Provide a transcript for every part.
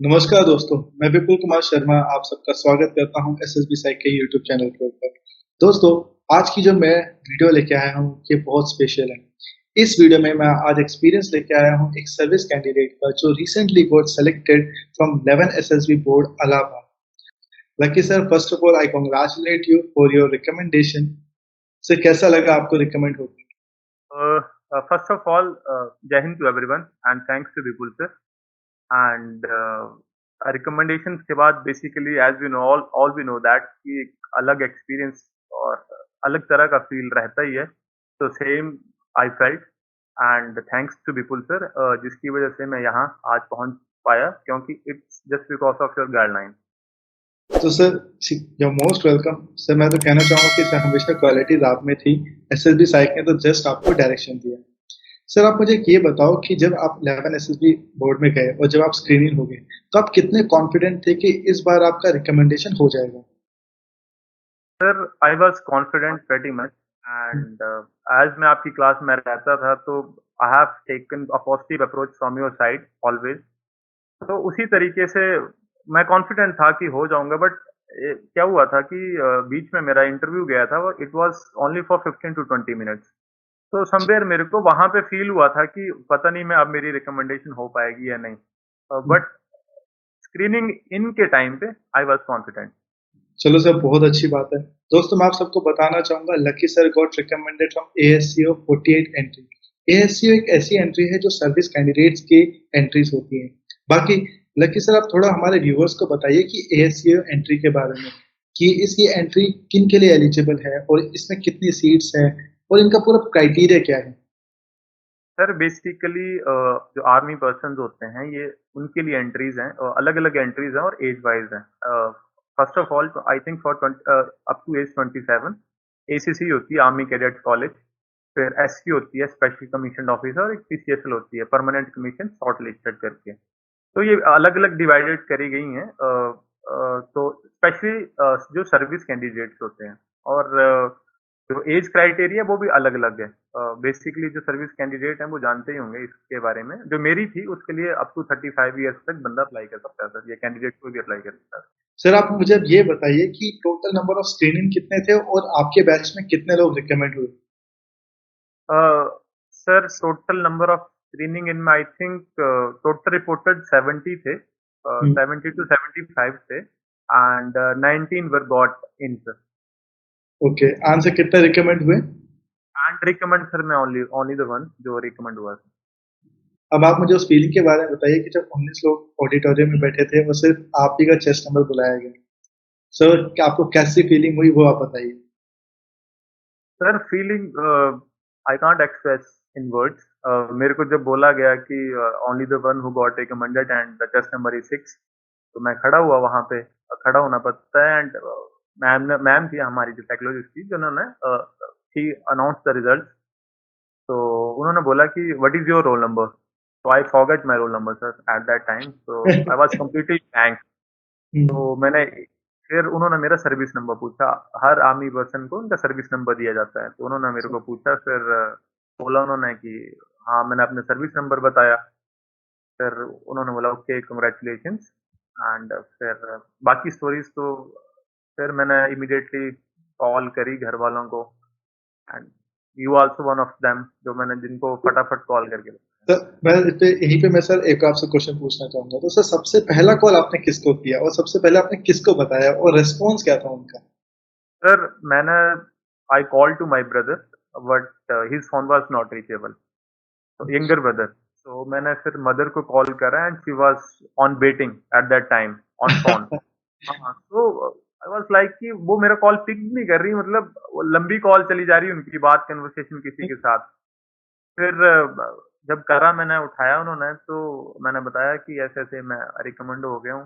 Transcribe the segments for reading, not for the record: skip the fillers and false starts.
नमस्कार दोस्तों, मैं विपुल कुमार शर्मा आप सबका स्वागत करता हूं एसएसबी साइक के यूट्यूब चैनल के ऊपर। दोस्तों, आज की जो मैं वीडियो लेके आया हूं, ये बहुत स्पेशल है। इस वीडियो में मैं आज एक्सपीरियंस लेके आया हूं एक सर्विस कैंडिडेट का जो recently got selected from 11 SSB board Allahabad. Lucky sir, first of all I congratulate you for your recommendation. Sir, कैसा लगा आपको रिकमेंड होकर? First of all, Jai Hind to everyone and thanks to Vipul sir. And recommendations के बाद basically as we know all we know that कि एक अलग experience और अलग तरह का feel रहता ही है. So same I felt and thanks to Vipul sir जिसकी वजह से मैं यहाँ आज पहुँच पाया क्योंकि it's just because of your guideline. तो sir, you most welcome. Sir, मैं तो कहना चाहूँगा कि सर हमेशा क्वालिटीज आप में थी। एसएसबी साइक ने तो जस्ट आपको डायरेक्शन दिया। सर, आप मुझे ये बताओ कि जब आप 11 एसएसबी बोर्ड में गए और जब आप स्क्रीनिंग हो गए, तो आप कितने कॉन्फिडेंट थे कि इस बार आपका रिकमेंडेशन हो जाएगा? Sir, I was confident pretty much and as मैं आपकी क्लास में रहता था तो I have taken a positive approach from your side always. तो उसी तरीके से मैं कॉन्फिडेंट था कि हो जाऊँगा बट क्या हुआ था कि बीच में मेरा इंटरव्यू गया था और it was only for 15 to 20 minutes. तो समवेयर मेरे को वहाँ पे फ़ील हुआ था कि पता नहीं मैं अब मेरी रिकमेंडेशन हो पाएगी या नहीं। बट स्क्रीनिंग इन के टाइम पे आई वाज़ कॉन्फिडेंट। चलो सर, बहुत अच्छी बात है। दोस्तों, मैं आप सबको बताना चाहूंगा, lucky sir got recommended from ASCO 48 entry. ASCO एक ऐसी एंट्री है जो सर्विस कैंडिडेट्स की एंट्रीज होती हैं। बाकी लकी सर, आप थोड़ा हमारे व्यूअर्स को बताइए कि एएससीओ एंट्री के बारे में, कि इसकी एंट्री किन के लिए एलिजिबल है और इसमें कितनी सीट्स है और इनका पूरा क्राइटेरिया क्या है? सर बेसिकली जो आर्मी पर्सन्स होते हैं ये उनके लिए एंट्रीज हैं अलग-अलग एंट्रीज हैं और एज वाइज हैं। First of all I think for up to age 27 ACC होती है आर्मी कैडेट कॉलेज, फिर एससी होती है स्पेशल कमीशन ऑफिसर और एक पीसीएसएल होती है परमानेंट कमीशन शॉर्ट लिस्टेड करके। तो ये अलग-अलग डिवाइडेड करी गई हैं तो स्पेशली जो सर्विस कैंडिडेट्स होते हैं और जो एज क्राइटेरिया वो भी अलग-अलग है। बेसिकली जो सर्विस कैंडिडेट हैं वो जानते ही होंगे इसके बारे में। जो मेरी थी उसके लिए अप टू 35 इयर्स तक बंदा अप्लाई कर सकता है सर, ये कैंडिडेट कोई भी अप्लाई कर सकता है। सर, आप मुझे अब ये बताइए कि टोटल नंबर ऑफ स्क्रीनिंग कितने थे और आपके बैच में कितने लोग रिकमेंड हुए? Uh, sir total number of screening इनमें आई थिंक टोटल रिपोर्टेड 70 थे, 70 टू 75 थे and 19 were got in sir. Okay, answer कितने रिकमेंड हुए? एंड रिकमेंड सर मैं ओनली ओनली द वन जो रिकमेंड हुआ सर। अब आप मुझे उस फीलिंग के बारे में बताइए कि जब 19 लोग ऑडिटोरियम में बैठे थे और सिर्फ आप ही का चेस्ट नंबर बुलाया गया। सर, क्या आपको कैसी फीलिंग हुई वो आप बताइए। Sir feeling I can't express in words. मेरे को जब बोला गया कि only the one who got recommended and the test number is 6, तो मैं खड़ा हुआ वहां पे। खड़ा होना पड़ता है एंड मैम थी हमारी जो साइकोलॉजिस्ट थी जिन्होंने ही अनाउंस द रिजल्ट। तो उन्होंने बोला कि what is your roll number, तो I forget my roll number sir at that time, तो आई वाज कंप्लीटली ब्लैंक। तो हम्म, मैंने फिर उन्होंने मेरा सर्विस नंबर पूछा। हर आर्मी पर्सन को उनका सर्विस नंबर दिया जाता है, तो उन्होंने मेरे को पूछा। फिर बोला उन्होंने कि हाँ, मैंने अपना सर्विस नंबर बताया। फिर उन्होंने बोला ओके कंग्रेचुलेशंस एंड फिर बाकी स्टोरीज तो फिर मैंने इमीडिएटली कॉल करी घर वालों को and you also one of them जो मैंने जिनको फटाफट कॉल करके बताया। सर, मैं यहीं पे मैं सर एक आपसे क्वेश्चन पूछना चाहूंगा। तो सर, सबसे पहला कॉल आपने किसको किया और सबसे पहले आपने किसको बताया और रेस्पॉन्स क्या था उनका? सर मैंने I call to my brother but his phone was not reachable, younger brother. तो मैंने फिर मदर को कॉल करा and she was on waiting at that time on phone. हाँ, तो आई वाज लाइक कि वो मेरा कॉल पिक नहीं कर रही, मतलब वो लंबी कॉल चली जा रही है उनकी बात कन्वर्सेशन किसी के साथ। फिर जब करा मैंने उठाया उन्होंने, तो मैंने बताया कि ऐसे-ऐसे मैं रिकमेंड हो गया हूँ।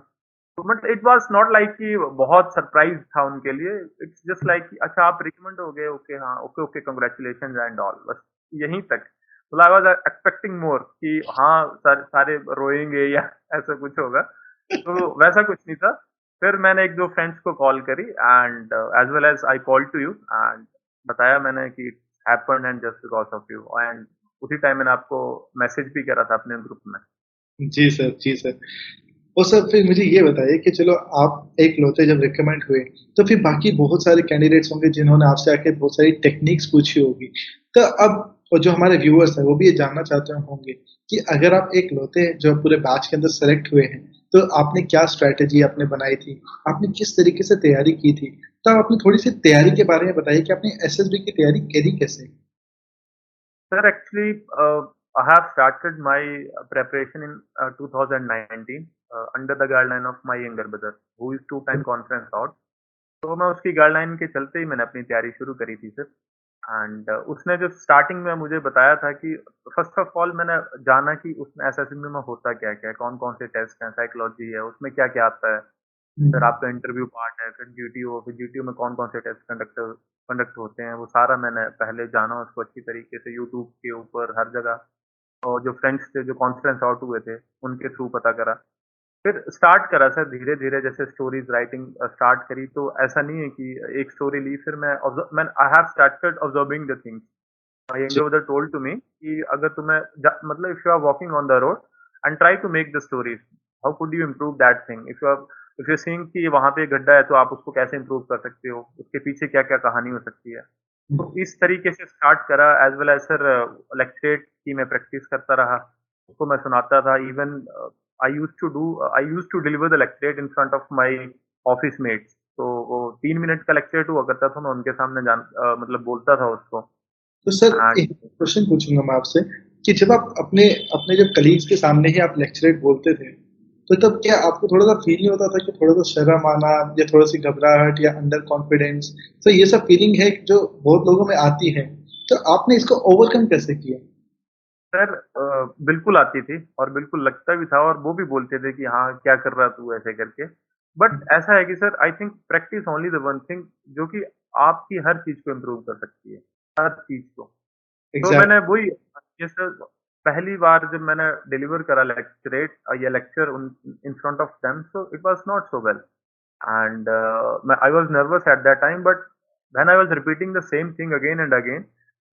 तो but it was not like कि बहुत सरप्राइज़ था उनके लिए। इट्स जस्ट लाइक कि अच्छा आप रिकमेंड हो गए, ओके हाँ, okay, okay congratulations and all, बस यहीं तक। मतलब आई वाज़ एक्सपेक्टिंग मोर कि हाँ, सारे रोएँगे या ऐसा कुछ होगा। तो वैसा कुछ नहीं था। फिर मैंने 1-2 फ्रेंड्स को कॉल करी and as well as I called to you and बताया मैंने कि it's happened and just because of you and उसी टाइम मैंने आपको मैसेज भी करा था अपने ग्रुप में। जी सर, जी सर। और सर फिर मुझे ये बताइए कि चलो आप एक लौते जब रिकमेंड हुए, तो फिर बाकी बहुत सारे कैंडिडेट्स होंगे जिन्होंने आपसे आके बहुत सारी टेक्निक्स पूछी होगी। तो अब और जो हमारे व्यूअर्स हैं वो भी ये जानना चाहते होंगे कि अगर आप एक लौते जो पूरे बैच के अंदर सेलेक्ट हुए हैं, तो आपने क्या स्ट्रैटेजी आपने बनाई थी? आपने किस तरीके से तैयारी की थी? तो आप अपनी थोड़ी-सी तैयारी के बारे में बताइए कि आपने एसएसबी की तैयारी करी कैसे? Sir, actually, I have started my preparation in 2019 under the guideline of my younger brother, who is two-time conference out. तो मैं उसकी गाइडलाइन के चलते ही मैंने अपनी तैयारी शुरू करी थी सर। एंड उसने जो स्टार्टिंग में मुझे बताया था कि फर्स्ट ऑफ ऑल मैंने जाना कि उसमें एसएसबी में होता क्या-क्या है, कौन-कौन से टेस्ट हैं, साइकोलॉजी है, उसमें क्या-क्या आता है। हुँ, फिर आपका इंटरव्यू पार्ट है, फिर जीटीओ में कौन-कौन से टेस्ट कंडक्ट होते हैं, वो सारा मैंने पहले जाना उसको अच्छी तरीके से यूट्यूब के ऊपर हर जगह और जो फ्रेंड्स थे, जो कॉन्फ्रेंस आउट हुए थे, उनके थ्रू पता करा। फिर स्टार्ट करा सर धीरे-धीरे जैसे स्टोरीज़ राइटिंग स्टार्ट करी तो ऐसा नहीं है कि एक स्टोरी ली फिर मैं I have started observing the things. My जी, younger brother told to me कि अगर तुम्हें मतलब if you are walking on the road and try to make the stories how could you improve that thing if you seeing कि वहां पे एक गड्ढा है तो आप उसको कैसे इम्प्रूव कर सकते हो उसके पीछे क्या क्या कहानी हो सकती है। हुँ, तो इस तरीके से स्टार्ट करा as well as sir lecturette की मैं प्रैक्टिस करता रहा उसको मैं सुनाता था even I use to deliver the lecturette in front of my office mates. तो वो 3 मिनट का लेक्चरेट हुआ करता था मैं उनके सामने मतलब बोलता था उसको। तो सर एंड एक क्वेश्चन पूछूँगा मैं आपसे कि जब आप अपने अपने जब कलीग्स के सामने ही आप लेक्चरेट बोलते थे, तो तब क्या आपको थोड़ा-सा फ़ील नहीं होता था कि थोड़ा-सा शर्म आना या थोड़ी-सी घबराहट या अंडर कॉन्फिडेंस? तो ये सब फीलिंग है जो बहुत लोगों में आती है, तो आपने इसको ओवरकम कैसे किया? सर बिल्कुल आती थी और बिल्कुल लगता भी था और वो भी बोलते थे कि हाँ, क्या कर रहा तू ऐसे करके। बट ऐसा है कि sir I think practice only the one thing जो कि आपकी हर चीज़ को इम्प्रूव कर सकती है, हर चीज़ को। तो मैंने एग्ज़ैक्ट वही जैसे पहली बार जब मैंने डिलीवर करा लेक्चरेट या लेक्चर उन in front of them so it was not so well and मैं I was nervous at that time but when I was repeating the same thing again and again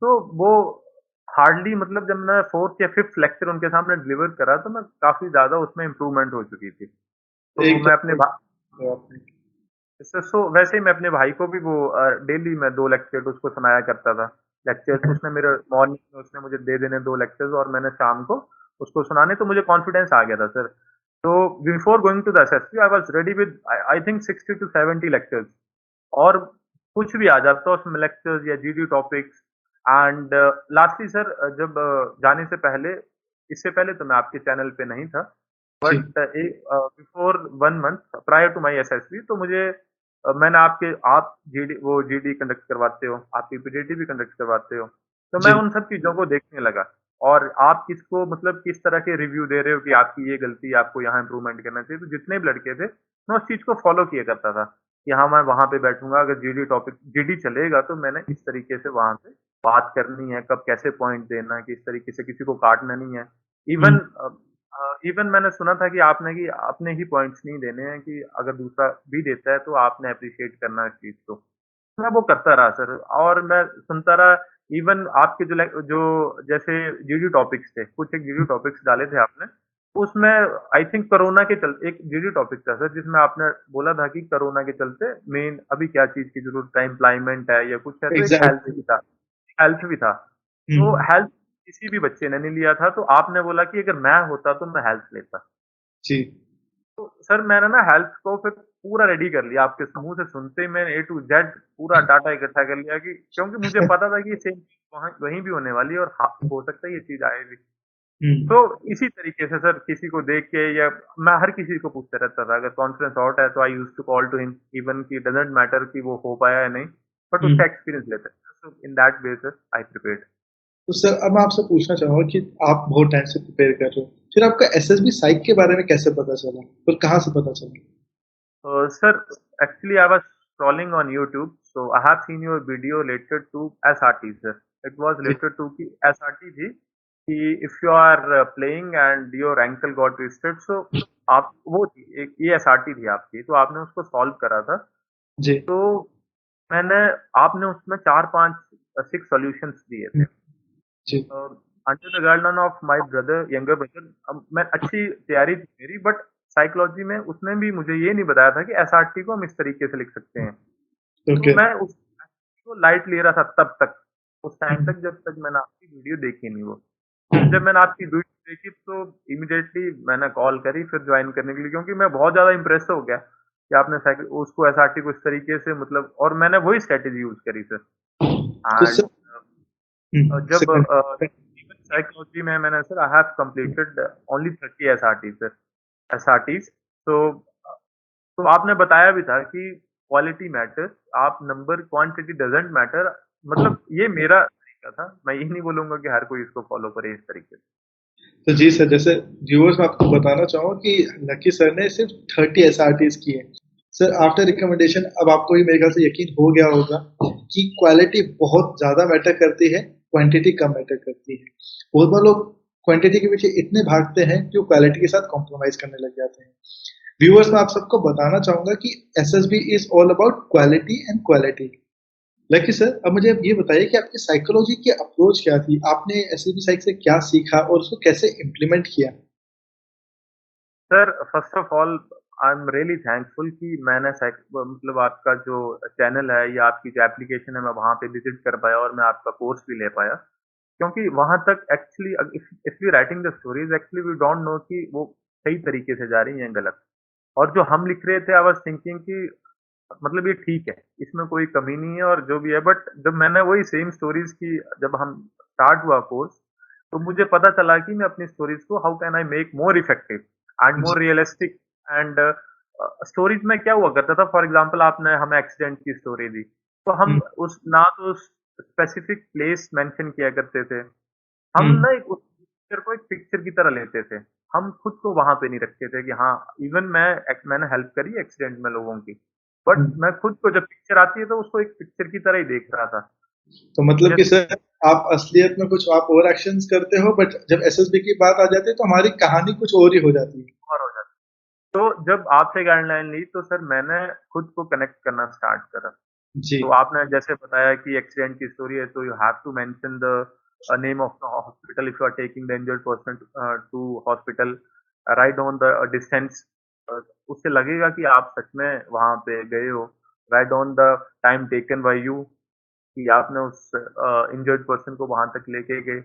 तो वो hardly मतलब जब मैं 4th या 5th lecture उनके सामने deliver करा तो मैं काफ़ी ज़्यादा उसमें इम्प्रूवमेंट हो चुकी थी। तो मैं अपने एकदम भा आपने सो वैसे ही मैं अपने भाई को भी वो डेली मैं 2 लेक्चर उसको सुनाया करता था। लेक्चर्स उसने मेरे मॉर्निंग में उसने मुझे दे देने 2 लेक्चर्स और मैंने शाम को उसको सुनाने तो मुझे कॉन्फिडेंस आ गया था सर। तो before going to the SSC I was ready with I I think 60 to 70 lectures और कुछ भी आ जाता उसमें लेक्चर्स या GD topics and lastly sir जब जाने से पहले इससे पहले तो मैं आपके चैनल पे नहीं था जी, but before 1 month prior to my SSB तो मुझे मैंने आप जीडी कंडक्ट करवाते हो, आप पीपीटीटी भी कंडक्ट करवाते हो। तो मैं जी, उन सब चीज़ों को देखने लगा और आप किसको मतलब किस तरह के रिव्यू दे रहे हो कि आपकी ये गलती है, आपको यहाँ इम्प्रूवमेंट करना चाहिए। तो जितने भी लड़के थे, मैं उस चीज़ को फ़ॉलो किया करता था कि हाँ, मैं वहाँ पे बैठूँगा अगर जीडी चलेगा तो मैंने इस तरीके से वहाँ पे बात करनी है, कब कैसे पॉइंट देना है, किस तरीके से किसी को काटना नहीं है। हुँ, इवन इवन मैंने सुना था कि आपने कि अपने ही पॉइंट्स नहीं देने हैं कि अगर दूसरा भी देता है तो आपने एप्रिशिएट करना है इस चीज़ को। मैं वो करता रहा सर और मैं सुनता रहा इवन आपके जो जैसे जीडी टॉपिक्स थे, कुछ एक जीडी हुँ, टॉपिक्स डाले थे आपने, उसमें आई थिंक कोरोना के चलते एक जीडी टॉपिक था सर जिसमें आपने बोला था कि कोरोना के चलते मेन अभी क्या चीज़ की ज़रूरत है, एम्प्लॉयमेंट है या कुछ है, तो एक एग्ज़ैक्टली हेल्थ भी था। हुँ, तो हेल्थ किसी भी बच्चे ने नहीं लिया था, तो आपने बोला कि अगर मैं होता तो मैं हेल्थ लेता। जी, तो सर मैंने ना हेल्थ को फिर पूरा रेडी कर लिया, आपके मुँह से सुनते ही मैंने ए टू ज़ेड पूरा डाटा इकट्ठा कर लिया कि क्योंकि मुझे पता था कि ये सेम चीज़ वहाँ वहीं भी होने वाली है और हो सकता है ये चीज़ आए भी। हुँ, तो इसी तरीके से सर किसी को देख के या मैं हर किसी को पूछता रहता था, अगर कॉन्फ्रेंस आउट है तो I used to call to him even कि इट डज़न्ट मैटर कि वो हो पाया या नहीं, बट हुँ। उसका एक्सपीरियंस लेते थे। So in that way sir I prepared. तो सर अब मैं आपसे पूछना चाहूँगा कि आप बहुत टाइम से प्रिपेयर कर रहे हो, फिर आपका एसएसबी साइट के बारे में कैसे पता चला? और कहाँ से पता चला? Sir, actually, I was scrolling on YouTube, so I have seen your video related to SRT, sir. It was ji, related to कि SRT थी कि if you are playing and your ankle got twisted, so आप वो थी एक ये SRT थी आपकी, तो आपने उसको सॉल्व करा था। जी, तो मैंने आपने उसमें 4-5 6 सॉल्यूशंस दिए हुँ, थे। जी, under the guideline of my brother younger brother मैं अच्छी तैयारी थी मेरी बट साइकोलॉजी में उसने भी मुझे ये नहीं बताया था कि एसआरटी को हम इस तरीके से लिख सकते हैं। तो ओके। मैं उस को लाइट ले रहा था तब तक, उस टाइम हम्म, तक जब तक मैंने आपकी वीडियो देखी नहीं वो। फिर जब मैंने आपकी वीडियो देखी तो इमीडिएटली मैंने कॉल करी फिर ज्वाइन करने के लिए, क्योंकि मैं बहुत ज़्यादा इम्प्रेस हो गया कि आपने साइकिल उसको एसआरटी को इस तरीके से मतलब, और मैंने वही स्ट्रैटेजी यूज़ करी सर। तो एंड सर। जब सर। इवन साइकोलॉजी में मैंने sir I have completed only 30 SRT sir, SRTs. तो तो आपने बताया भी था कि क्वालिटी मैटर्स, आप नंबर क्वांटिटी डजंट मैटर, मतलब ये मेरा तरीका था। मैं ये नहीं बोलूँगा कि हर कोई इसको फॉलो करे इस तरीके से। तो जी सर, जैसे व्यूअर्स मैं आपको बताना चाहूँगा कि लकी सर ने सिर्फ 30 एसआरटीज की है। सर आफ्टर रिकमेंडेशन अब आपको भी मेरे ख्याल से यकीन हो गया होगा कि क्वालिटी बहुत ज़्यादा मैटर करती है, क्वांटिटी कम मैटर करती है। बहुत बार लोग क्वांटिटी के पीछे इतने भागते हैं कि वो क्वालिटी के साथ कॉम्प्रोमाइज़ करने लग जाते हैं। व्यूअर्स मैं आप सबको बताना चाहूँगा कि SSB is all about quality and quality. Lucky sir, अब मुझे आप ये बताइए कि आपकी साइकोलॉजी की अप्रोच क्या थी? आपने एसएसबी साइक से क्या सीखा और उसको कैसे इम्प्लीमेंट किया? Sir first of all I am really thankful कि मैंने मतलब आपका जो चैनल है या आपकी जो एप्लीकेशन है मैं वहाँ पे विजिट कर पाया और मैं आपका कोर्स भी ले पाया। क्योंकि वहाँ तक actually if you writing the stories actually we don't know कि वो सही तरीके से जा रही हैं गलत। और जो हम लिख रहे थे आई वाज़ थिंकिंग कि मतलब ये ठीक है, इसमें कोई कमी नहीं है और जो भी है, बट जब मैंने वही सेम स्टोरीज़ की जब हम स्टार्ट हुआ कोर्स, तो मुझे पता चला कि मैं अपनी स्टोरीज़ को how can I make more effective and जी। मोर रियलिस्टिक एंड स्टोरीज़ में क्या हुआ करता था, फॉर एग्ज़ाम्पल आपने हमें एक्सीडेंट की स्टोरी दी, तो हम हुँ, उस ना तो उस स्पेसिफिक प्लेस मेंशन किया करते थे, हम हुँ, ना एक उस पिक्चर को एक पिक्चर की तरह लेते थे। हम खुद को वहाँ पे नहीं रखते थे कि हाँ, इवन मैंने हेल्प करी एक्सीडेंट में लोगों की। बट हुँ। मैं खुद को जब पिक्चर आती है तो उसको एक पिक्चर की तरह ही देख रहा था। तो मतलब कि जैसे सर आप असलियत में कुछ आप और एक्शंस करते हो बट जब एसएसबी की बात आ जाती है तो हमारी कहानी कुछ और ही हो जाती है। और हो जाता। तो जब आपसे गाइडलाइन ली तो सर मैंने खुद को कनेक्ट करना स्टार्ट करा। जी। तो आपने जैसे बताया कि एक्सीडेंट की स्टोरी है तो you have to mention the name of the hospital if you are taking the injured person to hospital, right on the distance, उससे लगेगा कि आप सच में वहां पे गए हो। Right on the time taken by you, कि आपने उस इंजर्ड पर्सन को वहां तक लेके गए।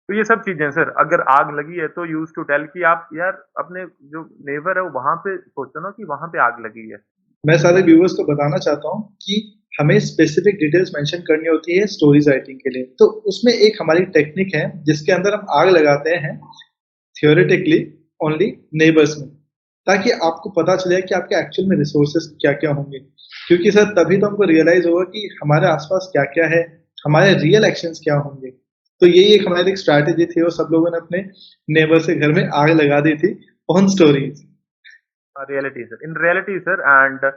तो ये सब चीजें सर, अगर आग लगी है तो यूज टू टेल कि आप यार अपने जो नेबर है वहां पे सोचो ना कि वहां पे आग लगी है। मैं सारे व्यूअर्स को बताना चाहता हूँ कि हमें स्पेसिफिक डिटेल्स मेंशन करनी होती है स्टोरीज राइटिंग के लिए। तो उसमें एक हमारी टेक्निक है जिसके अंदर हम आग लगाते हैं थियोरेटिकली ओनली नेबर्स में, ताकि आपको पता चले कि आपके एक्चुअल में रिसोर्सेज क्या-क्या होंगे। क्योंकि सर तभी तो हमको रियलाइज़ होगा कि हमारे आस-पास क्या-क्या है, हमारे रियल एक्शंस क्या होंगे। तो यही एक हमारी एक स्ट्रैटेजी थी और सब लोगों ने अपने नेबर्स के घर में आग लगा दी थी on stories. Reality sir, in reality sir, and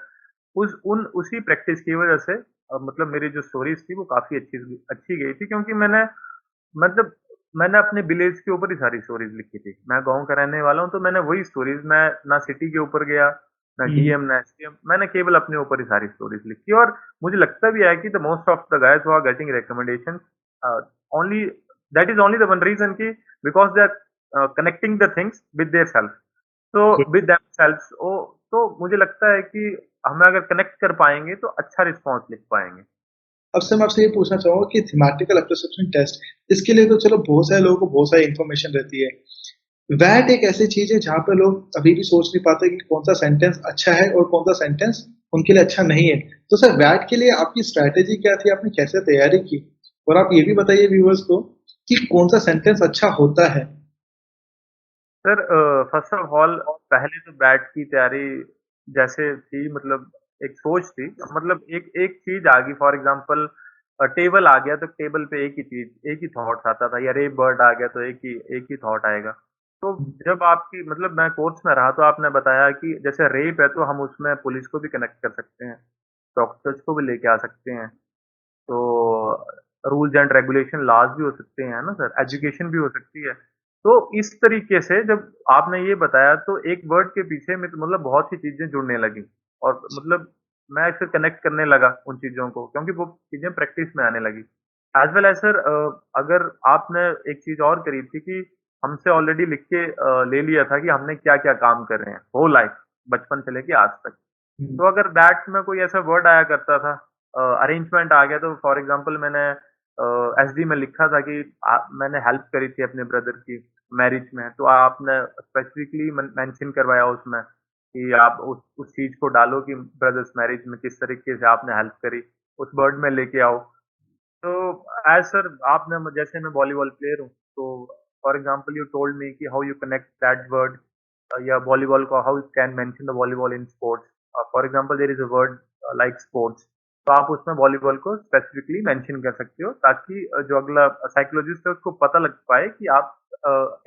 उसी प्रैक्टिस की वजह से मतलब मेरी जो स्टोरीज थी वो काफी अच्छी अच्छी गई थी, क्योंकि मतलब मैंने अपने विलेज के ऊपर ही सारी स्टोरीज लिखी थी। मैं गांव का रहने वाला हूँ तो मैंने वही स्टोरीज, मैं ना सिटी के ऊपर गया, ना हुँ, डीएम ना एसडीएम, मैंने केवल अपने ऊपर ही सारी स्टोरीज लिखी। और मुझे लगता भी है कि the most of the guys who are getting recommendation only, that is only the one reason की because they are connecting the things with their self, तो गुड। With themselves. ओ तो मुझे लगता है कि हमें अगर कनेक्ट कर पाएंगे तो अच्छा रिस्पॉन्स लिख पाएंगे। अब से मैं आपसे ये पूछना चाहूँगा कि थीमेटिकल एप्रोक्सिमेशन टेस्ट, इसके लिए तो चलो बहुत सारे लोगों को बहुत सारी इन्फॉर्मेशन रहती है। वैट एक ऐसी चीज़ है जहाँ पे लोग अभी भी सोच नहीं पाते कि कौन-सा सेंटेंस अच्छा है और कौन-सा सेंटेंस उनके लिए अच्छा नहीं है। तो सर वैट के लिए आपकी स्ट्रैटेजी क्या थी? आपने कैसे तैयारी की? और आप ये भी बताइए व्यूअर्स को कि कौन-सा सेंटेंस अच्छा होता है? सर फर्स्ट ऑफ ऑल पहले तो बैट की तैयारी जैसे थी, मतलब एक सोच थी, मतलब एक एक चीज आ गई, फॉर एग्जांपल टेबल आ गया तो टेबल पे एक ही थॉट आता था, या रे बर्ड आ गया तो एक ही थॉट आएगा। तो जब आपकी मतलब मैं कोर्स में रहा तो आपने बताया कि जैसे रेप है तो हम उसमें पुलिस को भी कनेक्ट कर सकते हैं, डॉक्टर्स को भी लेके आ सकते हैं, तो रूल्स एंड रेगुलेशन लॉज भी हो सकते हैं ना सर, एजुकेशन भी हो सकती है। तो इस तरीके से जब आपने ये बताया तो एक वर्ड के पीछे में तो मतलब बहुत सी चीजें जुड़ने लगी, और मतलब मैं फिर कनेक्ट करने लगा उन चीजों को, क्योंकि वो चीजें प्रैक्टिस में आने लगी। एज वेल एज सर, अगर आपने एक चीज और करी थी कि हमसे ऑलरेडी लिख के ले लिया था कि हमने क्या-क्या काम कर रहे हैं, होल लाइफ, बचपन से लेके आज तक। हुँ, तो अगर दैट में कोई ऐसा वर्ड आया करता था, अरेंजमेंट आ गया, तो फॉर एग्जांपल मैंने एसडी में लिखा था कि मैंने हेल्प करी थी अपने ब्रदर की मैरिज में, तो आपने स्पेसिफिकली मेंशन करवाया उसमें कि आप उस चीज को डालो कि ब्रदर्स मैरिज में किस तरीके से आपने हेल्प करी, उस वर्ड में लेके आओ। तो एज सर आपने जैसे मैं वॉलीबॉल प्लेयर हूँ, तो for example you told me कि how you connect that word या वॉलीबॉल को how you can mention the volleyball in sports. For example there is a word like sports, तो आप उसमें वॉलीबॉल को स्पेसिफिकली मेंशन कर सकते हो ताकि जो अगला साइकोलॉजिस्ट है उसको पता लग पाए कि आप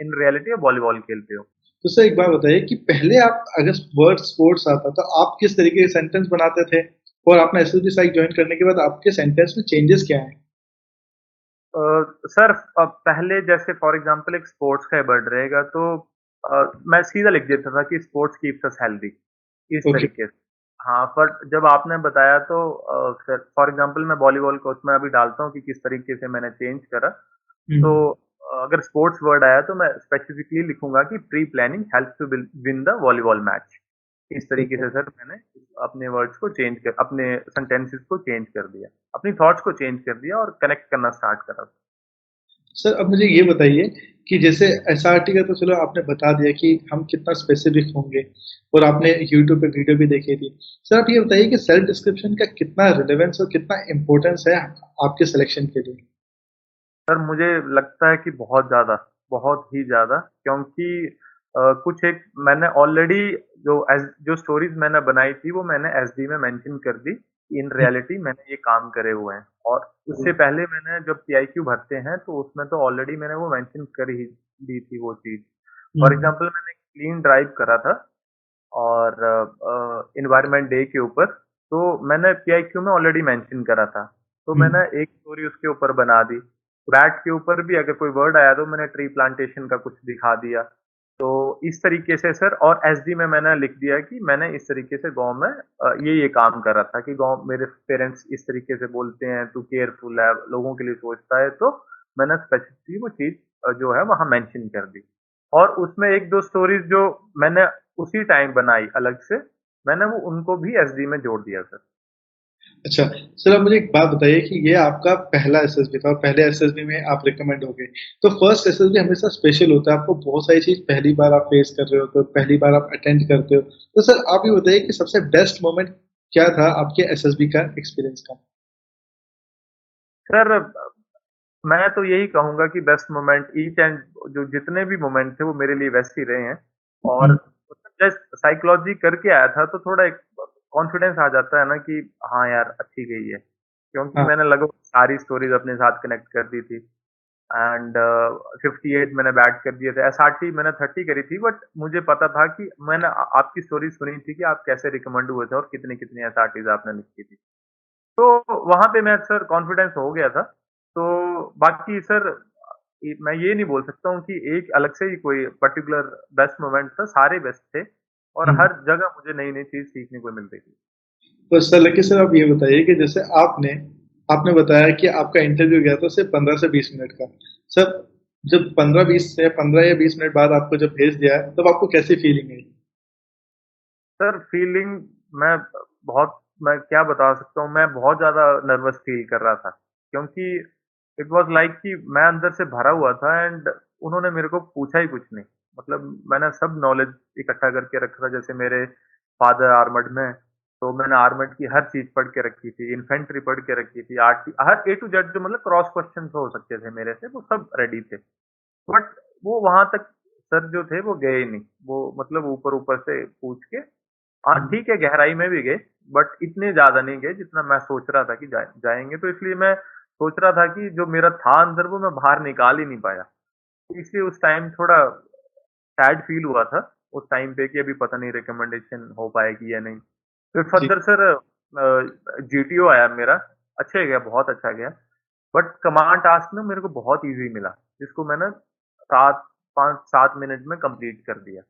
इन रियलिटी वॉलीबॉल खेलते हो। तो सर एक बात बताइए कि पहले आप अगर वर्ड स्पोर्ट्स आता तो आप किस तरीके के सेंटेंस बनाते थे? और आपने एसएसबी साइट जॉइन करने के बाद आपके सेंटेंस में चेंजेस क्या हैं? सर पहले जैसे फॉर एग्जांपल एक स्पोर्ट्स का वर्ड रहेगा तो मैं सीधा लिख देता था कि स्पोर्ट्स कीप्स अस हेल्दी, इस ओके। तरीके से। हाँ, बट जब आपने बताया तो फिर फॉर एग्जांपल मैं वॉलीबॉल को उसमें अभी डालता हूँ कि किस तरीके से मैंने चेंज करा। हुँ, तो अगर स्पोर्ट्स वर्ड आया तो मैं स्पेसिफिकली लिखूंगा कि pre planning help to win the volleyball match. इस तरीके ओके। से सर मैंने अपने वर्ड्स को चेंज कर अपने सेंटेंसेस को चेंज कर दिया, अपनी थॉट्स को चेंज कर दिया और कनेक्ट करना स्टार्ट करा। सर अब मुझे ये बताइए कि जैसे एसआरटी का तो चलो आपने बता दिया कि हम कितना स्पेसिफिक होंगे और आपने यूट्यूब पे वीडियो भी देखी थी। सर आप ये बताइए कि सेल्फ डिस्क्रिप्शन का कितना रिलेवेंस और कितना इम्पोर्टेंस है आपके सिलेक्शन के लिए? सर मुझे लगता है कि बहुत ही ज़्यादा, क्योंकि कुछ एक मैंने ऑलरेडी जो स्टोरीज़ मैंने बनाई थी वो मैंने एसडी में मेंशन कर दी, इन हुँ, रियलिटी मैंने ये काम करे हुए हैं। और हुँ, उससे पहले मैंने जब पीआईक्यू भरते हैं तो उसमें तो ऑलरेडी मैंने वो मेंशन कर ही दी थी वो चीज़। हुँ, फॉर एग्ज़ाम्पल मैंने क्लीन ड्राइव करा था और एनवायरनमेंट डे के ऊपर, तो मैंने पीआईक्यू में ऑलरेडी मेंशन करा था। तो हुँ, मैंने एक स्टोरी उसके ऊपर बना दी। बैट के ऊपर भी अगर कोई वर्ड आया तो मैंने ट्री प्लांटेशन का कुछ दिखा दिया। तो इस तरीके से सर, और एसडी में मैंने लिख दिया कि मैंने इस तरीके से गाँव में ये काम कर रहा था कि गाँव मेरे पेरेंट्स इस तरीके से बोलते हैं, तू केयरफुल है, लोगों के लिए सोचता है, तो मैंने स्पेसिफिकली वो चीज़ जो है वहाँ मेंशन कर दी। और उसमें 1-2 स्टोरीज़ जो मैंने उसी टाइम बनाई अलग से, मैंने वो उनको भी एसडी में जोड़ दिया सर। अच्छा। सर आप मुझे एक बात बताइए कि ये आपका पहला एसएसबी था और पहले एसएसबी में आप रिकमेंड हो गए। तो फर्स्ट एसएसबी हमेशा स्पेशल होता है, आपको बहुत सारी चीज़ पहली बार आप फेस कर रहे हो, तो पहली बार आप अटेंड करते हो। तो सर आप ये बताइए कि सबसे बेस्ट मोमेंट क्या था आपके एसएसबी का एक्सपीरियंस का? सर मैं तो यही कहूँगा कि बेस्ट मोमेंट ईच एंड जो जितने भी मोमेंट थे वो मेरे लिए बेस्ट ही रहे हैं। और हुँ, जस्ट साइकोलॉजी करके आया था तो थोड़ा एक कॉन्फिडेंस आ जाता है ना कि हाँ यार अच्छी गई है। क्योंकि हाँ। मैंने लगभग सारी स्टोरीज़ अपने साथ कनेक्ट कर दी थी एंड 58 मैंने बैट कर दिए थे। एसआरटी मैंने 30 करी थी, बट मुझे पता था कि मैंने आपकी स्टोरी सुनी थी कि आप कैसे रिकमेंड हुए थे और कितनी-कितनी एसआरटीज़ आपने लिखी थी। तो वहाँ पे मैं सर कॉन्फिडेंस हो गया था। तो बाकी सर मैं ये नहीं बोल सकता हूँ कि एक अलग से ही कोई पर्टिकुलर बेस्ट मोमेंट था, सारे बेस्ट थे और हुँ। हर जगह मुझे नई-नई चीज़ सीखने को मिल रही थी। तो सर लेकिन सर आप ये बताइए कि जैसे आपने आपने बताया कि आपका इंटरव्यू गया था सिर्फ़ 15 से 20 मिनट का। सर जब 15 या 20 मिनट बाद आपको जब भेज दिया, तब आपको कैसी फीलिंग आई? सर फीलिंग मैं मैं क्या बता सकता हूँ, मैं बहुत ज़्यादा नर्वस फ़ील कर रहा था। क्योंकि इट वाज़ लाइक कि मैं अंदर से भरा हुआ था एंड उन्होंने मेरे को पूछा ही कुछ नहीं। मतलब मैंने सब नॉलेज इकट्ठा करके रखा था, जैसे मेरे फादर आर्मड में, तो मैंने आर्मड की हर चीज़ पढ़ के रखी थी, इन्फेंट्री पढ़ के रखी थी, आर्ट हर ए टू जेड जो मतलब क्रॉस क्वेश्चन्स हो सकते थे मेरे से, वो सब रेडी थे। बट वो वहाँ तक सर जो थे वो गए ही नहीं। वो मतलब ऊपर-ऊपर से पूछ के, हाँ, हुँ, ठीक है, गहराई में भी गए, बट इतने ज़्यादा नहीं गए जितना मैं सोच रहा था कि जाएँगे, तो इसलिए मैं सोच रहा था कि जो मेरा था अंदर वो मैं बाहर निकाल ही नहीं पाया। इसलिए उस टाइम थोड़ा सैड फ़ील हुआ था, उस टाइम पे कि अभी पता नहीं रिकमेंडेशन हो पाएगी या नहीं। फिर जी। फर्दर सर जीटीओ आया मेरा, अच्छा गया, बहुत अच्छा गया। बट कमांड टास्क ना मेरे को बहुत ईज़ी मिला, जिसको मैंने 7 5-7 मिनट में कंप्लीट कर दिया।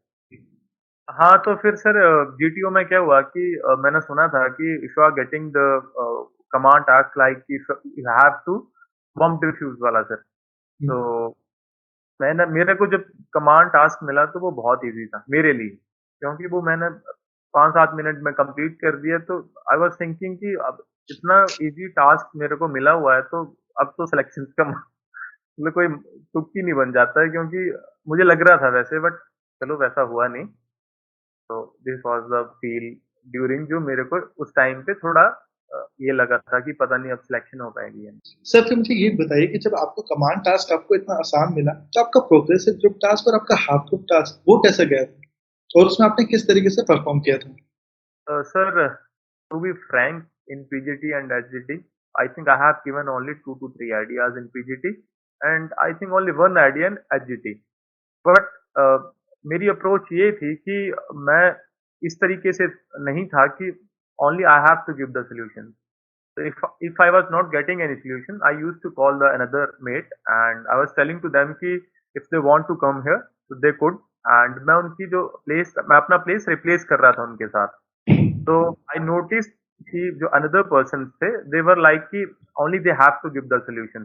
हाँ, तो फिर सर जीटीओ में क्या हुआ कि मैंने सुना था कि if you are getting the command task like if you have to bomb defuse वाला सर। हुँ, तो मेरे को जब कमांड टास्क मिला तो वो बहुत ईज़ी था मेरे लिए, क्योंकि वो मैंने 5-7 मिनट में कंप्लीट कर दिया। तो आई वाज़ थिंकिंग कि अब इतना ईज़ी टास्क मेरे को मिला हुआ है, तो अब तो सिलेक्शन का मतलब कोई तुक ही नहीं बन जाता है, क्योंकि मुझे लग रहा था वैसे, बट चलो वैसा हुआ नहीं। तो this was the feel during, जो मेरे को उस टाइम पे थोड़ा ये लगा था कि पता नहीं अब सिलेक्शन हो पाएगी या नहीं। सर फिर मुझे ये बताइए कि जब आपको कमांड टास्क आपको इतना आसान मिला, तो आपका प्रोग्रेसिव ग्रुप टास्क और आपका हाफ ग्रुप टास्क वो कैसे गया था? और उसमें आपने किस तरीके से परफॉर्म किया था? Sir, to be frank, in PGT and HGT, I think I have given only 2 to 3 ideas in PGT, and I think only one idea in HGT. But मेरी अप्रोच ये थी कि मैं इस तरीके से नहीं था कि only I have to give the solution. So if I was not getting any solution, I used to call the another mate and I was telling to them कि if they want to come here, so they could, and मैं अपना place replace कर रहा था उनके साथ। तो I notice कि जो अनदर पर्सन थे, दे वर लाइक कि only they have to give the solution.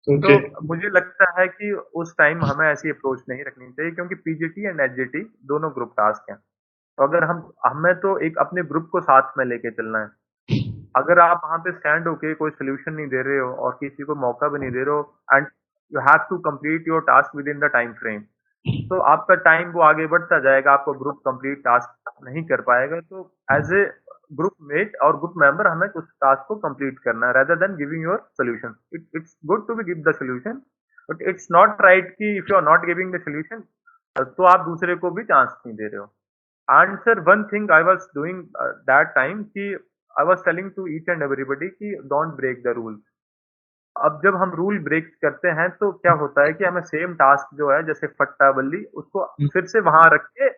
तो ओके, मुझे लगता है कि उस टाइम हमें ऐसी अप्रोच नहीं रखनी चाहिए, क्योंकि पीजीटी एंड एचजीटी दोनों ग्रुप टास्क हैं। तो अगर हम हमें तो एक अपने ग्रुप को साथ में लेके चलना है। अगर आप वहाँ पे स्टैंड होके कोई सॉल्यूशन नहीं दे रहे हो और किसी को मौका भी नहीं दे रहे हो, and you have to complete your task within the time frame, तो आपका टाइम वो आगे बढ़ता जाएगा, आपको ग्रुप कंप्लीट टास्क नहीं कर पाएगा। तो एज ए ग्रुप मेट और ग्रुप मेंबर हमें उस टास्क को कंप्लीट करना है, rather than giving your solution. It's good to be give the solution, but it's not right कि if you are not giving the solution तो आप दूसरे को भी चांस नहीं दे रहे हो। And sir, one thing I was doing that time कि I was telling to each and everybody कि डोंट ब्रेक द रूल। अब जब हम रूल ब्रेक करते हैं तो क्या होता है कि हमें सेम टास्क जो है, जैसे फट्टा बल्ली, उसको फिर से वहां रख के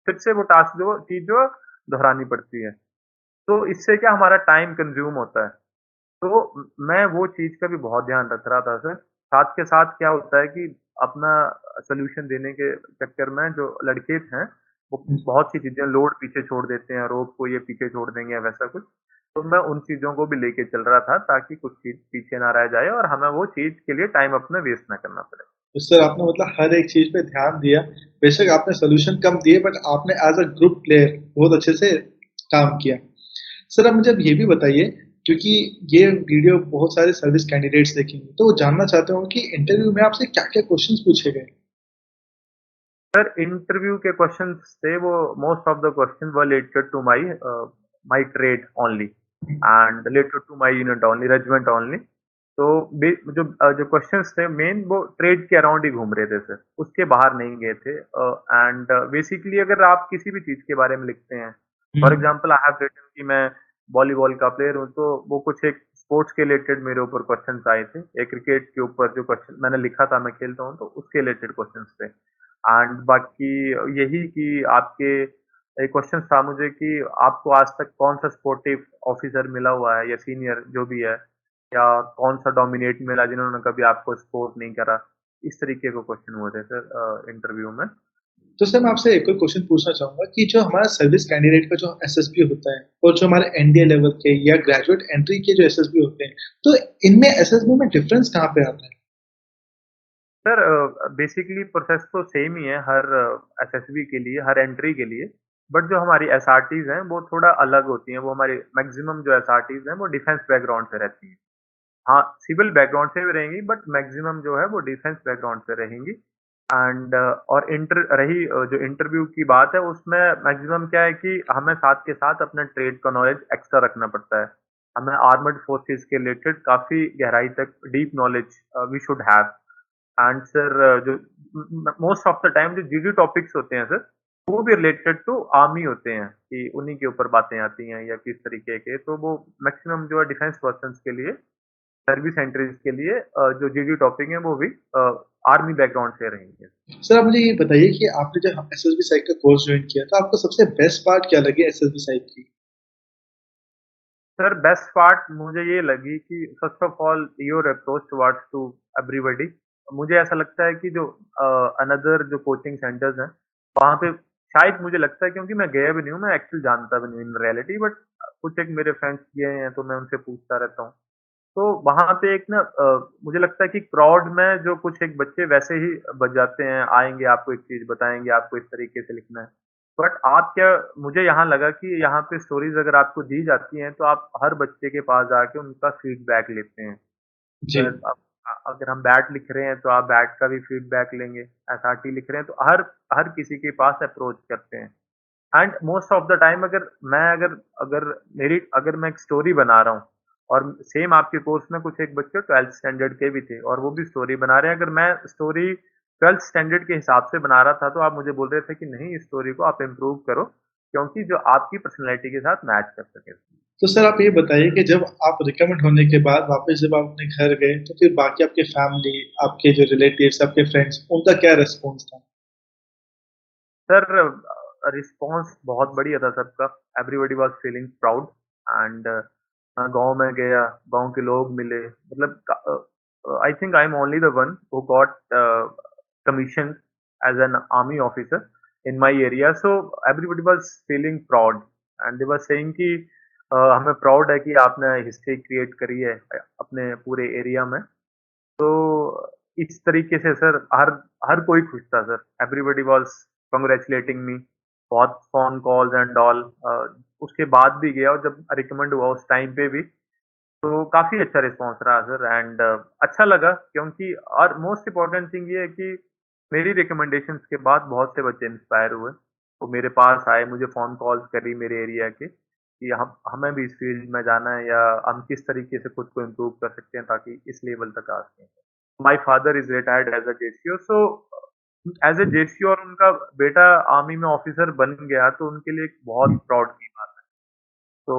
फिर से वो टास्क जो चीज जो दोहरानी पड़ती है। तो इससे क्या हमारा टाइम कंज्यूम होता है। तो मैं वो चीज का भी बहुत ध्यान रख रहा था सर। साथ के साथ क्या होता है कि अपना सोल्यूशन देने के चक्कर में जो लड़के हैं, वो बहुत सी चीजें लोड पीछे छोड़ देते हैं, रोप को ये पीछे छोड़ देंगे या वैसा कुछ। तो मैं उन चीजों को भी लेके चल रहा था, ताकि कुछ चीज पीछे ना रह जाए और हमें वो चीज के लिए टाइम अपना वेस्ट ना करना पड़े। तो सर आपने मतलब हर एक चीज़ पे ध्यान दिया। बेशक आपने सॉल्यूशन कम दिए बट आपने एज़ अ ग्रुप प्लेयर बहुत अच्छे से काम किया। सर आप मुझे अब ये भी बताइए, क्योंकि ये वीडियो बहुत सारे सर्विस कैंडिडेट्स देखेंगे, तो वो जानना चाहते होंगे कि इंटरव्यू में आपसे क्या-क्या क्वेश्चंस पूछे गए? सर, इंटरव्यू के क्वेश्चंस थे वो, most of the question were related to my my trade only and related to my unit only, regiment only. तो जो क्वेश्चंस थे मेन, वो ट्रेड के अराउंड ही घूम रहे थे सर, उसके बाहर नहीं गए थे। एंड बेसिकली अगर आप किसी भी चीज के बारे में लिखते हैं, hmm, for example I have written कि मैं वॉलीबॉल का प्लेयर हूँ, तो वो कुछ एक स्पोर्ट्स के रिलेटेड मेरे ऊपर क्वेश्चंस आए थे। एक क्रिकेट के ऊपर जो क्वेश्चन मैंने लिखा था, मैं खेलता हूँ, तो उसके रिलेटेड क्वेश्चंस थे। एंड बाकी यही कि आपके एक क्वेश्चन था मुझे कि आपको आज तक कौन सा स्पोर्टिव ऑफिसर मिला हुआ है या सीनियर जो भी है, या कौन सा डोमिनेट मिला जिन्होंने कभी आपको सपोर्ट नहीं करा। इस तरीके के क्वेश्चन हुए थे सर इंटरव्यू में। तो सर मैं आपसे एक और क्वेश्चन पूछना चाहूँगा कि जो हमारा सर्विस कैंडिडेट का जो एसएसबी होता है और जो हमारे एनडीए लेवल के या ग्रेजुएट एंट्री के जो एसएसबी होते हैं, तो इनमें एसएसबी में डिफरेंस कहाँ पे आता है? सर बेसिकली प्रोसेस तो सेम ही है हर एसएसबी के लिए, हर एंट्री के लिए। बट जो हमारी एसआरटीज हैं वो थोड़ा अलग होती हैं। वो हमारी मैक्सिमम जो एसआरटीज हैं वो डिफेंस बैकग्राउंड से रहती हैं। हाँ, सिविल बैकग्राउंड से भी रहेंगी, बट मैक्सिमम जो है वो डिफेंस बैकग्राउंड से रहेंगी। एंड और जो इंटरव्यू की बात है, उसमें मैक्सिमम क्या है कि हमें साथ के साथ अपने ट्रेड का नॉलेज एक्स्ट्रा रखना पड़ता है। हमें आर्मर्ड फोर्सेस के रिलेटेड काफी गहराई तक deep knowledge we should have. And sir जो मोस्ट ऑफ द टाइम जो जीडी टॉपिक्स होते हैं सर, वो भी रिलेटेड टू आर्मी होते हैं, कि उन्हीं के ऊपर बातें आती हैं या किस तरीके के। तो वो मैक्सिमम जो है डिफेंस पर्सन के लिए, सर्विस एंट्रीज के लिए जो जीडी टॉपिक है वो भी आर्मी बैकग्राउंड से रहेंगे। सर आप मुझे ये बताइए कि आपने जब एसएसबी साइट का कोर्स ज्वाइन किया, तो आपको सबसे बेस्ट पार्ट क्या लगी एसएसबी साइट की? सर बेस्ट पार्ट मुझे ये लगी कि first of all your approach towards to everybody. मुझे ऐसा लगता है कि जो अनदर जो कोचिंग सेंटर्स हैं, वहाँ पे शायद मुझे लगता है, क्योंकि मैं गया भी नहीं हूँ, मैं एक्चुअली जानता भी नहीं इन रियलिटी, बट कुछ एक मेरे फ्रेंड्स गए हैं तो मैं उनसे पूछता रहता हूँ। तो वहाँ पे एक ना मुझे लगता है कि क्राउड में जो कुछ एक बच्चे वैसे ही बच जाते हैं, आएँगे आपको एक चीज़ बताएँगे, आपको इस तरीके से लिखना है। बट आप क्या मुझे यहाँ लगा कि यहाँ पे स्टोरीज़ अगर आपको दी जाती हैं, तो आप हर बच्चे के पास जाके उनका फीडबैक लेते हैं। जी, अगर हम बैट लिख रहे हैं, तो आप बैट का भी फीडबैक लेंगे, एसआरटी लिख रहे हैं, तो हर हर किसी के पास अप्रोच करते हैं। And most of the time अगर अगर अगर मैं एक स्टोरी बना रहा हूँ और सेम आपके कोर्स में कुछ एक बच्चे 12th स्टैंडर्ड के भी थे और वो भी स्टोरी बना रहे हैं। अगर मैं स्टोरी 12th स्टैंडर्ड के हिसाब से बना रहा था, तो आप मुझे बोल रहे थे कि नहीं, इस स्टोरी को आप इम्प्रूव करो, क्योंकि जो आपकी पर्सनैलिटी के साथ मैच कर सके। तो सर आप ये बताइए कि जब आप रिकमेंड होने के बाद वापस जब आप अपने घर गए, तो फिर बाकी आपके फैमिली, आपके जो रिलेटिव्स, आपके फ्रेंड्स, उनका क्या रिस्पॉन्स था? सर, रिस्पॉन्स बहुत बढ़िया था सबका। Everybody was feeling proud and गाँव में गया, गाँव के लोग मिले, मतलब आई think I am only the one who got commission as an army officer in my area. So everybody was feeling proud and they were saying कि हमें प्राउड है कि आपने हिस्ट्री क्रिएट करी है अपने पूरे एरिया में। तो इस तरीके से सर हर हर कोई खुश था सर। एवरीबॉडी वाज़ कांग्रेचुलेटिंग मी। बहुत फ़ोन कॉल्स एंड ऑल। उसके बाद भी गया और जब रिकमेंड हुआ उस टाइम पे भी, तो काफ़ी अच्छा रिस्पॉन्स रहा सर एंड अच्छा लगा, क्योंकि और मोस्ट इम्पोर्टेंट थिंग ये है कि मेरी रिकमेंडेशंस के बाद बहुत से बच्चे इंस्पायर हुए। वो मेरे पास आए, मुझे फ़ोन कॉल्स करी मेरे एरिया के कि हम हमें भी इस फ़ील्ड में जाना है या हम किस तरीके से खुद को इम्प्रूव कर सकते हैं ताकि इस लेवल तक आ सकें। My father is retired as a JCO, so as a JCO और उनका बेटा आर्मी में ऑफिसर बन गया, तो उनके लिए एक बहुत प्राउड की बात है। तो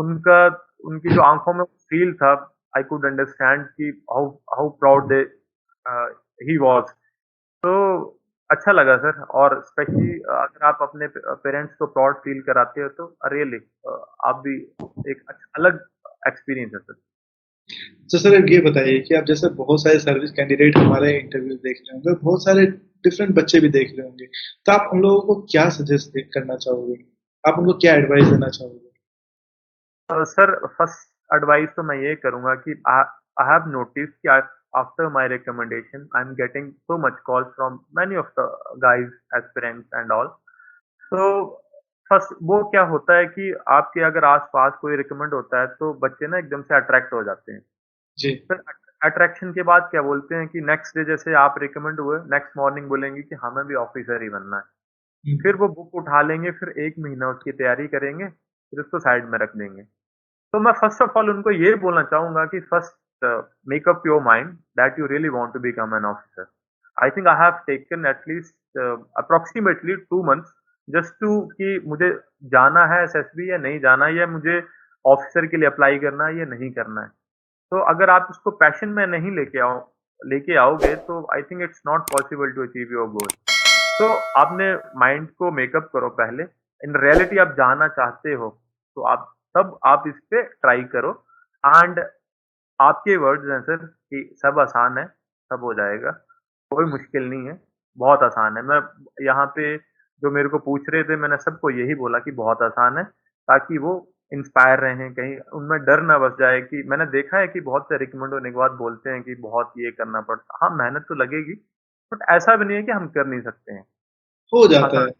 उनका उनकी जो आँखों में फ़ील था, आई कुड अंडरस्टैंड कि how how proud a, he was. तो अच्छा लगा सर, और स्पेशली अगर आप अपने पेरेंट्स को प्राउड फ़ील कराते हो, तो रियली आप भी एक अलग एक्सपीरियंस है सर। तो सर अब ये बताइए कि आप जैसे बहुत सारे सर्विस कैंडिडेट हमारे इंटरव्यू देख रहे होंगे, बहुत सारे डिफरेंट बच्चे भी देख रहे होंगे, तो आप उन लोगों को क्या सजेस्ट करना चाहोगे? आप उनको क्या एडवाइस देना चाहोगे? सर, फर्स्ट एडवाइस तो मैं ये करूँगा कि आई हैव नोटिस्ड कि after my recommendation I am getting so much calls from many of the guys, aspirants and all. तो फर्स्ट वो क्या होता है कि आपके अगर आस-पास कोई रिकमेंड होता है, तो बच्चे ना एकदम से अट्रैक्ट हो जाते हैं। जी। फिर अट्रैक्शन के बाद क्या बोलते हैं कि नेक्स्ट डे जैसे आप रिकमेंड हुए, नेक्स्ट मॉर्निंग बोलेंगे कि हमें भी ऑफिसर ही बनना है। हुँ। फिर वो बुक उठा लेंगे, फिर 1 महीना उसकी तैयारी करेंगे, फिर उसको साइड में रख देंगे। तो मैं फर्स्ट ऑफ ऑल उनको ये बोलना चाहूँगा कि first make up your mind that you really want to become an officer. I think I have taken at least approximately 2 months just to कि मुझे जाना है एसएसबी या नहीं जाना है, या मुझे ऑफिसर के लिए अप्लाई करना है या नहीं करना है। तो अगर आप इसको पैशन में नहीं लेके आओगे, तो I think it's not possible to achieve your goal. तो आपने माइंड को मेकअप करो पहले। इन रियलिटी आप जाना चाहते हो, तो आप इस पे ट्राई करो एंड आपके वर्ड्स हैं सर कि सब आसान है, सब हो जाएगा, कोई मुश्किल नहीं है, बहुत आसान है। मैं यहाँ पे जो मेरे को पूछ रहे थे, मैंने सबको यही बोला कि बहुत आसान है, ताकि वो इंस्पायर रहें, कहीं उनमें डर ना बस जाए कि मैंने देखा है कि बहुत से रिकमेंड होने के बाद बोलते हैं कि बहुत ये करना पड़ता है। हाँ, मेहनत तो लगेगी, बट ऐसा भी नहीं है कि हम कर नहीं सकते हैं। हो जाता आसान है।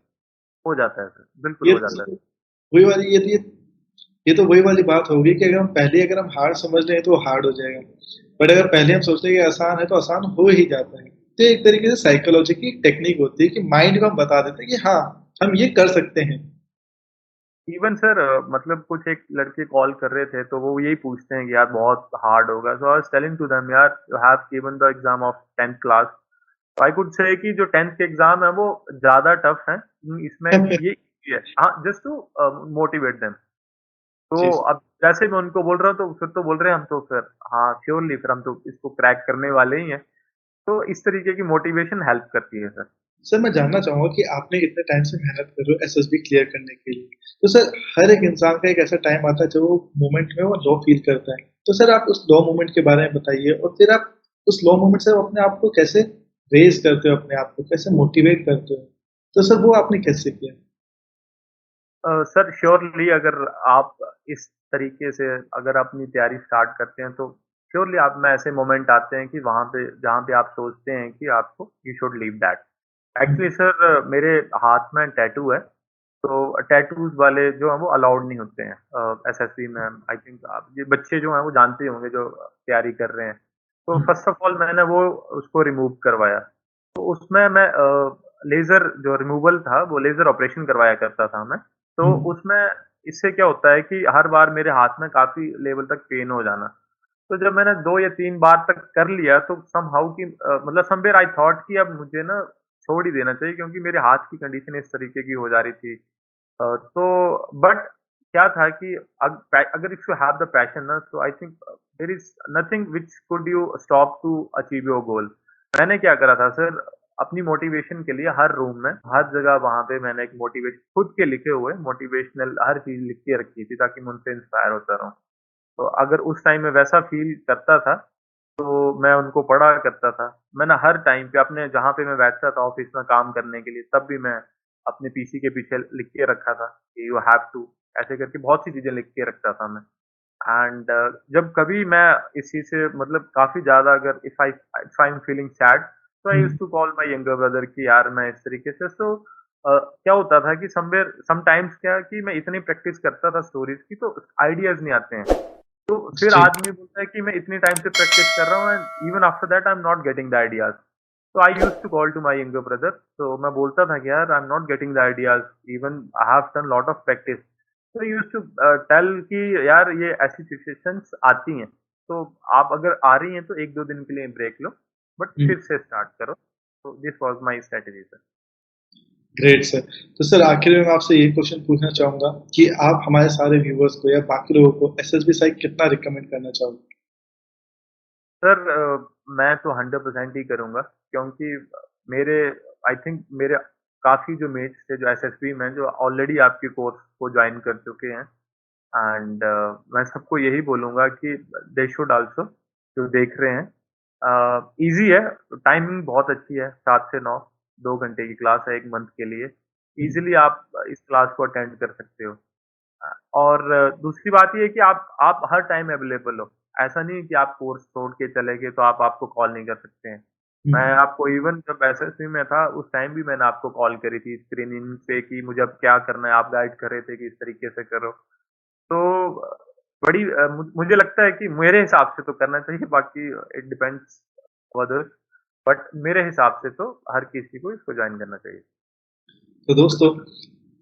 हो जाता है सर, बिल्कुल ये हो जाता है। तो वही वाली ये तो वही वाली बात होगी कि अगर हम हार्ड समझ लें तो वो हार्ड हो जाएगा। बट अगर पहले हम सोचते हैं कि आसान है तो आसान हो ही जाता है। तो एक तरीके से साइकोलॉजी की टेक्निक होती है कि माइंड को हम बता देते हैं कि हाँ, हम ये कर सकते हैं। इवन सर मतलब कुछ एक लड़के कॉल कर रहे थे, तो वो यही पूछते हैं कि यार बहुत हार्ड होगा। So I was telling to them, यार you have given the exam of 10th class. तो आई कुड से कि जो 10th के एग्ज़ाम है वो ज़्यादा टफ हैं। इसमें ये easy है। हाँ, जस्ट टू मोटिवेट देम। तो जी। अब जैसे मैं उनको बोल रहा हूँ, तो फिर तो बोल रहे हैं हम तो फिर हाँ, श्योरली फिर हम तो इसको क्रैक करने वाले ही हैं। तो इस तरीके की मोटिवेशन हेल्प करती है सर। सर मैं जानना चाहूँगा कि आपने इतने टाइम से मेहनत कर रहे हो एसएसबी क्लियर करने के लिए। तो सर हर एक इंसान का एक ऐसा टाइम आता है जब वो मोमेंट में वो लो फील करता है। तो सर आप उस लो मोमेंट के बारे में बताइए और फिर आप उस लो मोमेंट से अपने आप को कैसे रेज़ करते हो अपने आप को, कैसे मोटिवेट करते हो? तो सर वो आपने कैसे किया? सर श्योरली अगर आप इस तरीके से अगर अपनी तैयारी स्टार्ट करते हैं, तो श्योरली आप में ऐसे मोमेंट आते हैं कि वहाँ पे जहाँ पे आप सोचते हैं कि आपको you should leave that. Actually sir मेरे हाथ में टैटू है, तो टैटूज़ वाले जो हैं वो अलाउड नहीं होते हैं एसएसबी में। आई थिंक आप ये बच्चे जो हैं वो जानते ही होंगे जो तैयारी कर रहे हैं। तो हुँ, फर्स्ट ऑफ ऑल मैंने वो उसको रिमूव करवाया। तो उसमें मैं लेज़र जो रिमूवल था वो लेज़र ऑपरेशन करवाया करता था मैं। तो हुँ, उसमें इससे क्या होता है कि हर बार मेरे हाथ में काफ़ी लेवल तक पेन हो जाना। तो जब मैंने 2 या 3 बार तक कर लिया तो समहाउ कि मतलब समवेयर आई थॉट कि अब मुझे ना छोड़ ही देना चाहिए क्योंकि मेरे हाथ की कंडीशन इस तरीके की हो जा रही थी। तो बट क्या था कि अगर if you have the passion ना so I think there is nothing which could you stop to achieve your goal. मैंने क्या करा था सर अपनी मोटिवेशन के लिए हर रूम में, हर जगह वहाँ पे मैंने एक मोटिवेशन खुद के लिखे हुए मोटिवेशनल हर चीज़ लिख के रखी थी ताकि मैं उनसे इंस्पायर होता रहूँ। तो अगर उस टाइम में वैसा फ़ील करता था, तो मैं उनको पढ़ा करता था। मैंने हर टाइम पे अपने जहाँ पे मैं बैठता था ऑफ़िस में काम करने के लिए, तब भी मैं अपने पीसी के पीछे लिख के रखा था कि यू हैव टू ऐसे करके बहुत सी चीज़ें लिख के रखता था मैं। एंड जब कभी मैं इस चीज़ से मतलब काफ़ी ज़्यादा अगर if I am feeling sad तो I used hmm, to call my younger brother कि यार मैं इस तरीके से क्या होता था कि समवेयर समटाइम्स क्या कि मैं इतनी प्रैक्टिस करता था स्टोरीज़ की तो आइडियाज़ नहीं आते हैं। तो फिर जी। आदमी बोलता है कि मैं इतनी टाइम से प्रैक्टिस कर रहा हूँ and even after that I am not getting the ideas. तो I used to call to my younger brother तो मैं बोलता था कि यार I am not getting the ideas even I have done lot of practice. तो used to tell कि यार ये ऐसी सिचुएशंस आती हैं। तो आप अगर आ रही हैं तो 1-2 दिन के लिए ब्रेक लो बट हुँ, फिर से स्टार्ट करो। तो this was my strategy sir. Great sir. तो सर आखिर में मैं आपसे ये क्वेश्चन पूछना चाहूँगा कि आप हमारे सारे व्यूअर्स को या बाकी लोगों को एसएसबी साइट कितना रिकमेंड करना चाहोगे? सर मैं तो 100% ही करूँगा क्योंकि मेरे आई थिंक मेरे काफ़ी जो मेट्स थे जो एसएसबी में जो ऑलरेडी आपके कोर्स को जॉइन कर चुके हैं एंड मैं सबको यही बोलूँगा कि दे शुड आल्सो जो देख रहे हैं ईज़ी है, टाइमिंग बहुत अच्छी है 7 से 9 2 घंटे की क्लास है 1 मंथ के लिए। हुँ, ईज़िली आप इस क्लास को अटेंड कर सकते हो। और दूसरी बात ये है कि आप हर टाइम अवेलेबल हो। ऐसा नहीं है कि आप कोर्स छोड़ के चले गए तो आप आपको कॉल नहीं कर सकते हैं। हुँ, मैं आपको इवन जब एसएससी में था उस टाइम भी मैंने आपको कॉल करी थी स्क्रीनिंग पे कि मुझे अब क्या करना है, आप गाइड कर रहे थे कि इस तरीके से करो। तो बड़ी मुझे लगता है कि मेरे हिसाब से तो करना चाहिए बाकी इट डिपेंड्स अदर्स बट मेरे हिसाब से तो हर किसी को इसको जॉइन करना चाहिए। तो दोस्तों,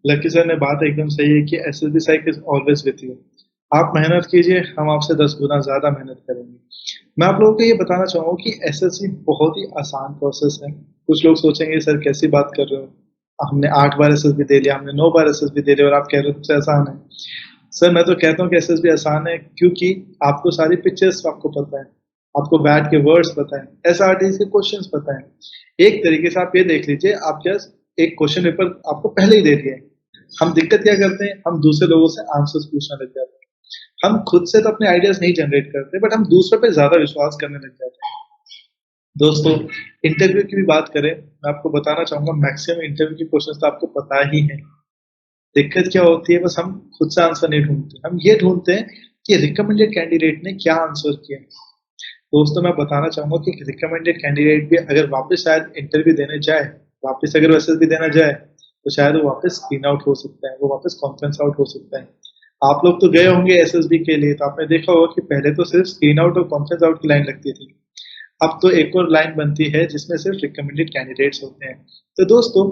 लकी सर ने बात एकदम सही है कि SSB site is always with you. आप मेहनत कीजिए, हम आपसे 10 गुना ज़्यादा मेहनत करेंगे। मैं आप लोगों को ये बताना चाहूँगा कि एसएससी बहुत ही आसान प्रोसेस है। कुछ लोग सोचेंगे सर कैसी बात कर रहे हो? हमने 8 बार एसएसबी दे लिया, हमने 9 बार एसएसबी दे लिया और आप कह रहे हो सबसे आसान है। सर मैं तो कहता हूँ कि एसएसबी आसान है क्योंकि आपको सारी पिक्चर्स आपको पता है, आपको बैट के वर्ड्स पता है, एसआरटीज़ के क्वेश्चन्स पता है। एक तरीके से आप ये देख लीजिए, आप जस्ट एक क्वेश्चन पेपर आपको पहले ही दे दिया है। हम दिक्कत क्या करते हैं, हम दूसरे लोगों से आंसर्स पूछने लग जाते हैं। हम खुद से तो अपने आइडियाज़ नहीं जनरेट करते, बट हम दूसरों पे ज़्यादा विश्वास करने लग जाते हैं। दोस्तों, इंटरव्यू की भी बात करें, मैं आपको बताना चाहूँगा मैक्सिमम इंटरव्यू के क्वेश्चन्स तो आपको पता ही हैं। दिक्कत क्या होती है बस हम खुद से आंसर नहीं ढूँढते, हम ये ढूँढते हैं कि रिकमेंडेड कैंडिडेट ने क्या आंसर किया। दोस्तों मैं बताना चाहूँगा कि रिकमेंडेड कैंडिडेट भी अगर वापस शायद इंटरव्यू देने जाए, वापस अगर वो एसएसबी देना जाए, तो शायद वो वापस स्क्रीन आउट हो सकता है, वो वापस कॉन्फ्रेंस आउट हो सकता है। आप लोग तो गए होंगे एसएसबी के लिए, तो आपने देखा होगा कि पहले तो सिर्फ स्क्रीन आउट और कॉन्फ्रेंस आउट की लाइन लगती थी। अब तो एक और लाइन बनती है जिसमें सिर्फ रिकमेंडेड कैंडिडेट्स होते हैं। तो दोस्तों,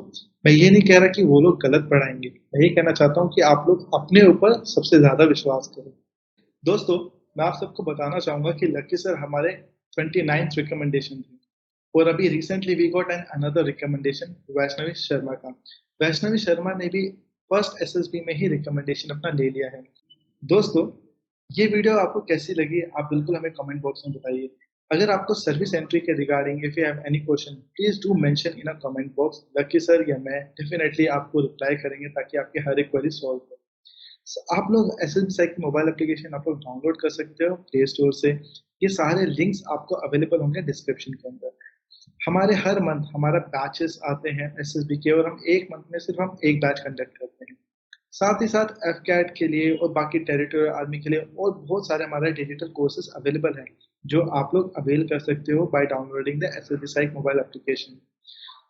मैं ये नहीं कह रहा कि वो लोग गलत पढ़ाएँगे, मैं ये कहना चाहता हूँ कि आप लोग अपने ऊपर सबसे ज़्यादा विश्वास करें। दोस्तों, मैं आप सबको बताना चाहूँगा कि लकी सर हमारे 29th रिकमेंडेशन थे और अभी recently we got an another recommendation Vaishnavi Sharma का। वैष्णवी शर्मा ने भी फर्स्ट एसएसबी में ही रिकमेंडेशन अपना ले लिया है। दोस्तों, ये वीडियो आपको कैसी लगी आप बिल्कुल हमें कमेंट बॉक्स में बताइए। अगर आपको सर्विस एंट्री के regarding if you have any question please do mention in a comment box. Lucky sir या मैं डेफिनिटली आपको रिप्लाई करेंगे ताकि आपकी हर एक क्वेरी सॉल्व हो। आप लोग एसएसबी साइट की मोबाइल एप्लीकेशन आप लोग डाउनलोड कर सकते हो प्ले स्टोर से। ये सारे लिंक्स आपको अवेलेबल होंगे डिस्क्रिप्शन के अंदर। हमारे हर मंथ हमारा बैचेस आते हैं एसएसबी के और हम एक मंथ में सिर्फ हम एक बैच कंडक्ट करते हैं। साथ ही साथ एफ कैट के लिए और बाकी टेरिटोरियल आर्मी के लिए और बहुत सारे हमारे डिजिटल कोर्सेज अवेलेबल हैं जो आप लोग अवेल कर सकते हो by downloading the S S B psych mobile application.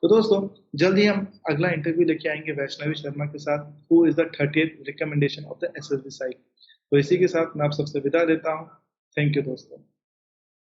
तो दोस्तों, जल्द ही हम अगला इंटरव्यू लेके आएंगे वैष्णवी शर्मा के साथ, who is the 30th recommendation of the S S B psych. तो इसी के साथ मैं आप सबसे विदा लेता हूँ। थैंक यू दोस्तों।